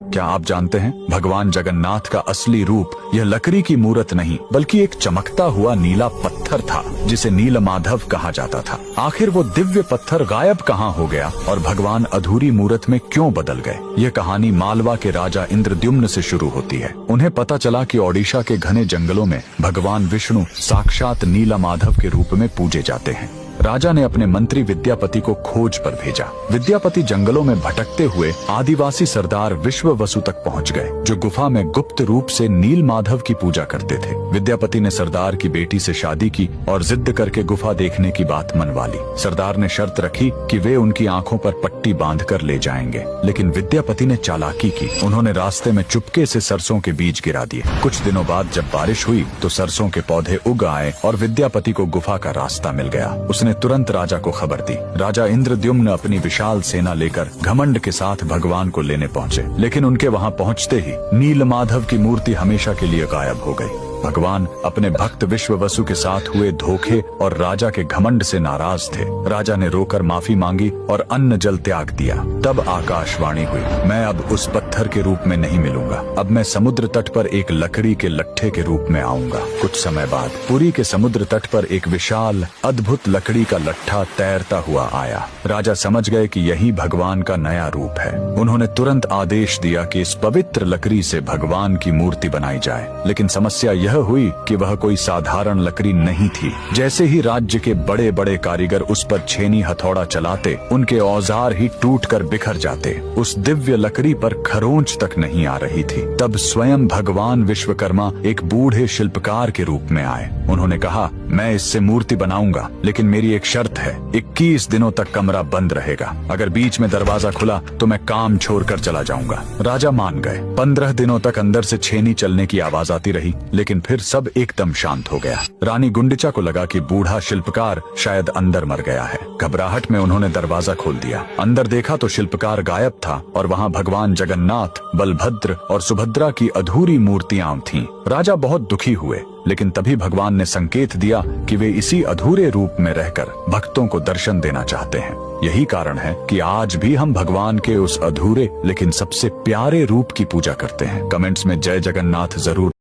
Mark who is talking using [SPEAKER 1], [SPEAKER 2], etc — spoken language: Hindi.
[SPEAKER 1] क्या आप जानते हैं भगवान जगन्नाथ का असली रूप यह लकड़ी की मूरत नहीं बल्कि एक चमकता हुआ नीला पत्थर था जिसे नीलमाधव कहा जाता था। आखिर वो दिव्य पत्थर गायब कहाँ हो गया और भगवान अधूरी मूरत में क्यों बदल गए? यह कहानी मालवा के राजा इंद्रद्युम्न से शुरू होती है। उन्हें पता चला कि ओडिशा के घने जंगलों में भगवान विष्णु साक्षात नीलमाधव के रूप में पूजे जाते हैं। राजा ने अपने मंत्री विद्यापति को खोज पर भेजा। विद्यापति जंगलों में भटकते हुए आदिवासी सरदार विश्ववसु तक पहुंच गए, जो गुफा में गुप्त रूप से नीलमाधव की पूजा करते थे। विद्यापति ने सरदार की बेटी से शादी की और जिद करके गुफा देखने की बात मनवा ली। सरदार ने शर्त रखी कि वे उनकी आंखों पर पट्टी बांधकर ले जाएंगे, लेकिन विद्यापति ने चालाकी की। उन्होंने रास्ते में चुपके से सरसों के बीज गिरा दिए। कुछ दिनों बाद जब बारिश हुई तो सरसों के पौधे उग आए और विद्यापति को गुफा का रास्ता मिल गया। उसने तुरंत राजा को खबर दी। राजा इंद्रद्युम्न अपनी विशाल सेना लेकर घमंड के साथ भगवान को लेने पहुंचे, लेकिन उनके वहां पहुंचते ही नीलमाधव की मूर्ति हमेशा के लिए गायब हो गई। भगवान अपने भक्त विश्ववसु के साथ हुए धोखे और राजा के घमंड से नाराज थे। राजा ने रोकर माफी मांगी और अन्न जल त्याग दिया। तब आकाशवाणी हुई, मैं अब उस पत्थर के रूप में नहीं मिलूंगा, अब मैं समुद्र तट पर एक लकड़ी के लट्ठे के रूप में आऊंगा। कुछ समय बाद पुरी के समुद्र तट पर एक विशाल अद्भुत लकड़ी का लट्ठा तैरता हुआ आया। राजा समझ गए कि यही भगवान का नया रूप है। उन्होंने तुरंत आदेश दिया कि इस पवित्र लकड़ी से भगवान की मूर्ति बनाई जाए, लेकिन समस्या यह हुई कि वह कोई साधारण लकड़ी नहीं थी। जैसे ही राज्य के बड़े बड़े कारीगर उस पर छेनी हथौड़ा चलाते, उनके औजार ही टूटकर बिखर जाते। उस दिव्य लकड़ी पर खरोंच तक नहीं आ रही थी। तब स्वयं भगवान विश्वकर्मा एक बूढ़े शिल्पकार के रूप में आए। उन्होंने कहा, मैं इससे मूर्ति बनाऊंगा, लेकिन मेरी एक शर्त है, 21 दिनों तक कमरा बंद रहेगा। अगर बीच में दरवाजा खुला तो मैं काम छोड़कर चला जाऊंगा। राजा मान गए। 15 दिनों तक अंदर से छेनी चलने की आवाज आती रही, लेकिन फिर सब एकदम शांत हो गया। रानी गुंडिचा को लगा कि बूढ़ा शिल्पकार शायद अंदर मर गया है। घबराहट में उन्होंने दरवाजा खोल दिया। अंदर देखा तो शिल्पकार गायब था और वहाँ भगवान जगन्नाथ, बलभद्र और सुभद्रा की अधूरी मूर्तियां थीं। राजा बहुत दुखी हुए, लेकिन तभी भगवान ने संकेत दिया कि वे इसी अधूरे रूप में रहकर भक्तों को दर्शन देना चाहते हैं। यही कारण है कि आज भी हम भगवान के उस अधूरे लेकिन सबसे प्यारे रूप की पूजा करते हैं। कमेंट्स में जय जगन्नाथ जरूर